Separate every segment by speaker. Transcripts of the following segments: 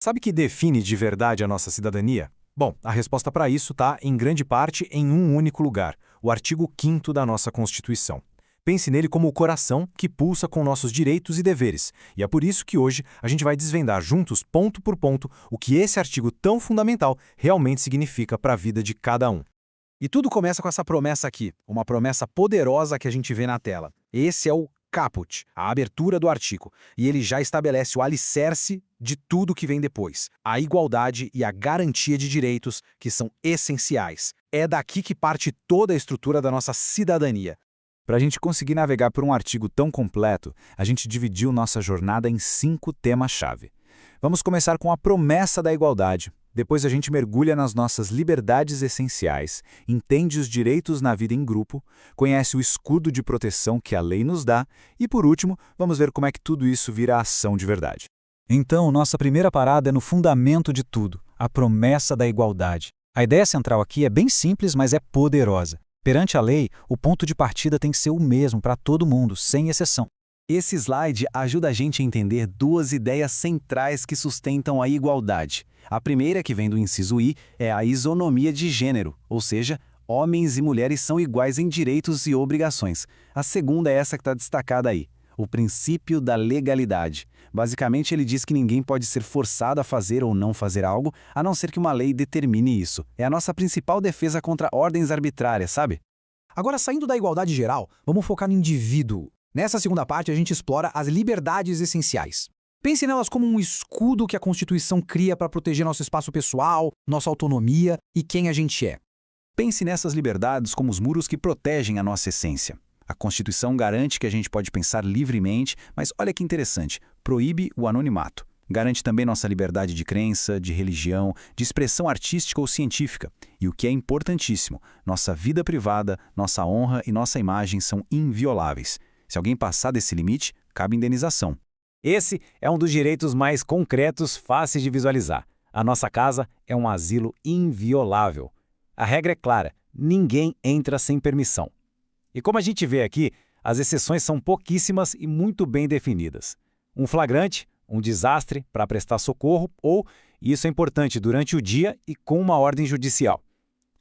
Speaker 1: Sabe o que define de verdade a nossa cidadania? Bom, a resposta para isso está, em grande parte, em um único lugar, o artigo 5º da nossa Constituição. Pense nele como o coração que pulsa com nossos direitos e deveres, e é por isso que hoje a gente vai desvendar juntos, ponto por ponto, o que esse artigo tão fundamental realmente significa para a vida de cada um.
Speaker 2: E tudo começa com essa promessa aqui, uma promessa poderosa que a gente vê na tela. Esse é o caput, a abertura do artigo, e ele já estabelece o alicerce de tudo que vem depois, a igualdade e a garantia de direitos que são essenciais. É daqui que parte toda a estrutura da nossa cidadania.
Speaker 3: Para a gente conseguir navegar por um artigo tão completo, a gente dividiu nossa jornada em 5 temas-chave. Vamos começar com a promessa da igualdade. Depois a gente mergulha nas nossas liberdades essenciais, entende os direitos na vida em grupo, conhece o escudo de proteção que a lei nos dá e, por último, vamos ver como é que tudo isso vira ação de verdade. Então, nossa primeira parada é no fundamento de tudo, a promessa da igualdade. A ideia central aqui é bem simples, mas é poderosa. Perante a lei, o ponto de partida tem que ser o mesmo para todo mundo, sem exceção.
Speaker 2: Esse slide ajuda a gente a entender duas ideias centrais que sustentam a igualdade. A primeira, que vem do inciso I, é a isonomia de gênero, ou seja, homens e mulheres são iguais em direitos e obrigações. A segunda é essa que está destacada aí, o princípio da legalidade. Basicamente, ele diz que ninguém pode ser forçado a fazer ou não fazer algo, a não ser que uma lei determine isso. É a nossa principal defesa contra ordens arbitrárias, sabe?
Speaker 4: Agora, saindo da igualdade geral, vamos focar no indivíduo. Nessa segunda parte, a gente explora as liberdades essenciais. Pense nelas como um escudo que a Constituição cria para proteger nosso espaço pessoal, nossa autonomia e quem a gente é.
Speaker 2: Pense nessas liberdades como os muros que protegem a nossa essência. A Constituição garante que a gente pode pensar livremente, mas olha que interessante, proíbe o anonimato. Garante também nossa liberdade de crença, de religião, de expressão artística ou científica. E o que é importantíssimo, nossa vida privada, nossa honra e nossa imagem são invioláveis. Se alguém passar desse limite, cabe indenização.
Speaker 1: Esse é um dos direitos mais concretos, fáceis de visualizar. A nossa casa é um asilo inviolável. A regra é clara, ninguém entra sem permissão. E como a gente vê aqui, as exceções são pouquíssimas e muito bem definidas. Um flagrante, um desastre para prestar socorro ou, e isso é importante, durante o dia e com uma ordem judicial.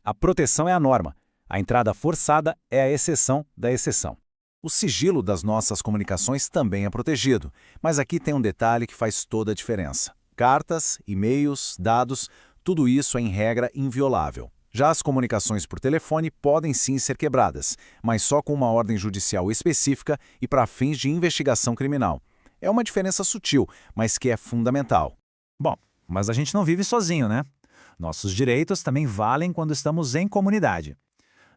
Speaker 1: A proteção é a norma, a entrada forçada é a exceção da exceção.
Speaker 5: O sigilo das nossas comunicações também é protegido, mas aqui tem um detalhe que faz toda a diferença. Cartas, e-mails, dados, tudo isso é em regra inviolável. Já as comunicações por telefone podem sim ser quebradas, mas só com uma ordem judicial específica e para fins de investigação criminal. É uma diferença sutil, mas que é fundamental.
Speaker 3: Bom, mas a gente não vive sozinho, né? Nossos direitos também valem quando estamos em comunidade.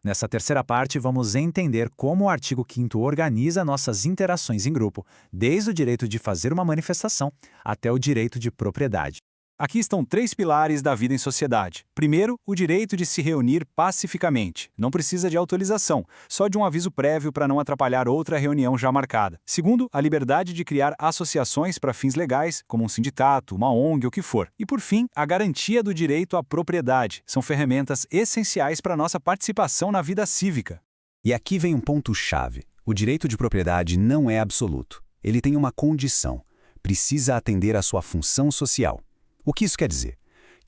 Speaker 3: Nessa terceira parte, vamos entender como o artigo 5º organiza nossas interações em grupo, desde o direito de fazer uma manifestação até o direito de propriedade.
Speaker 2: Aqui estão 3 pilares da vida em sociedade. Primeiro, o direito de se reunir pacificamente. Não precisa de autorização, só de um aviso prévio para não atrapalhar outra reunião já marcada. Segundo, a liberdade de criar associações para fins legais, como um sindicato, uma ONG, o que for. E por fim, a garantia do direito à propriedade. São ferramentas essenciais para nossa participação na vida cívica.
Speaker 6: E aqui vem um ponto-chave. O direito de propriedade não é absoluto. Ele tem uma condição. Precisa atender à sua função social. O que isso quer dizer?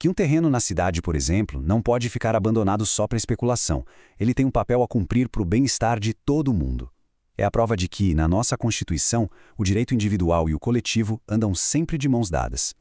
Speaker 6: Que um terreno na cidade, por exemplo, não pode ficar abandonado só para especulação. Ele tem um papel a cumprir para o bem-estar de todo mundo. É a prova de que, na nossa Constituição, o direito individual e o coletivo andam sempre de mãos dadas.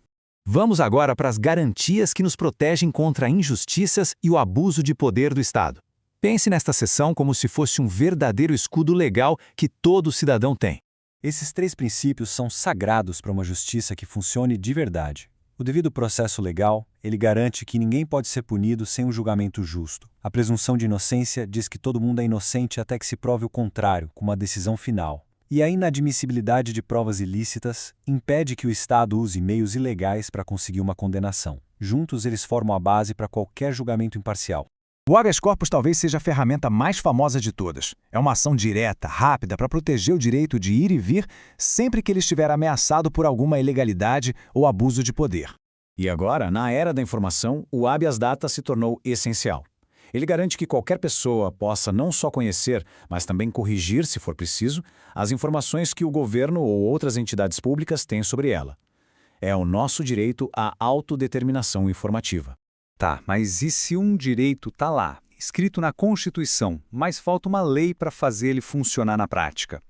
Speaker 3: Vamos agora para as garantias que nos protegem contra injustiças e o abuso de poder do Estado. Pense nesta seção como se fosse um verdadeiro escudo legal que todo cidadão tem.
Speaker 7: Esses 3 princípios são sagrados para uma justiça que funcione de verdade. O devido processo legal, ele garante que ninguém pode ser punido sem um julgamento justo. A presunção de inocência diz que todo mundo é inocente até que se prove o contrário, com uma decisão final. E a inadmissibilidade de provas ilícitas impede que o Estado use meios ilegais para conseguir uma condenação. Juntos, eles formam a base para qualquer julgamento imparcial.
Speaker 1: O habeas corpus talvez seja a ferramenta mais famosa de todas. É uma ação direta, rápida, para proteger o direito de ir e vir sempre que ele estiver ameaçado por alguma ilegalidade ou abuso de poder.
Speaker 2: E agora, na era da informação, o habeas data se tornou essencial. Ele garante que qualquer pessoa possa não só conhecer, mas também corrigir, se for preciso, as informações que o governo ou outras entidades públicas têm sobre ela.
Speaker 5: É o nosso direito à autodeterminação informativa.
Speaker 3: Tá, mas e se um direito tá lá, escrito na Constituição, mas falta uma lei para fazer ele funcionar na prática?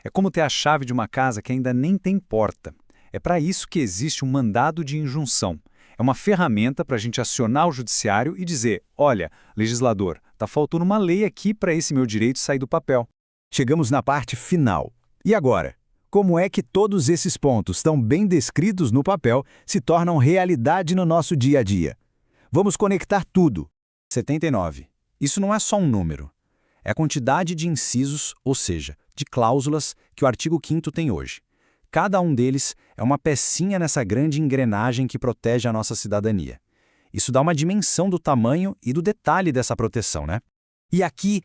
Speaker 3: É como ter a chave de uma casa que ainda nem tem porta. É para isso que existe um mandado de injunção. É uma ferramenta para a gente acionar o judiciário e dizer, olha, legislador, tá faltando uma lei aqui para esse meu direito sair do papel.
Speaker 6: Chegamos na parte final. E agora? Como é que todos esses pontos, tão bem descritos no papel, se tornam realidade no nosso dia a dia? Vamos conectar tudo.
Speaker 2: 79. Isso não é só um número. É a quantidade de incisos, ou seja, de cláusulas, que o artigo 5º tem hoje. Cada um deles é uma pecinha nessa grande engrenagem que protege a nossa cidadania. Isso dá uma dimensão do tamanho e do detalhe dessa proteção, né?
Speaker 4: E aqui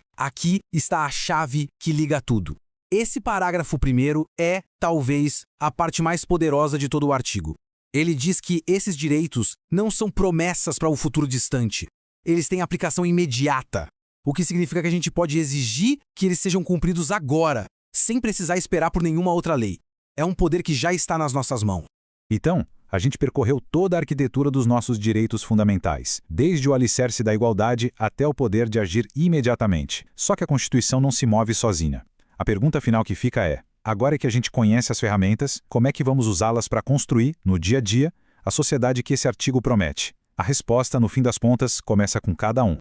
Speaker 4: está a chave que liga tudo. Esse parágrafo primeiro é, talvez, a parte mais poderosa de todo o artigo. Ele diz que esses direitos não são promessas para o futuro distante. Eles têm aplicação imediata, o que significa que a gente pode exigir que eles sejam cumpridos agora, sem precisar esperar por nenhuma outra lei. É um poder que já está nas nossas mãos.
Speaker 3: Então, a gente percorreu toda a arquitetura dos nossos direitos fundamentais, desde o alicerce da igualdade até o poder de agir imediatamente. Só que a Constituição não se move sozinha. A pergunta final que fica é, agora que a gente conhece as ferramentas, como é que vamos usá-las para construir, no dia a dia, a sociedade que esse artigo promete? A resposta, no fim das contas, começa com cada um.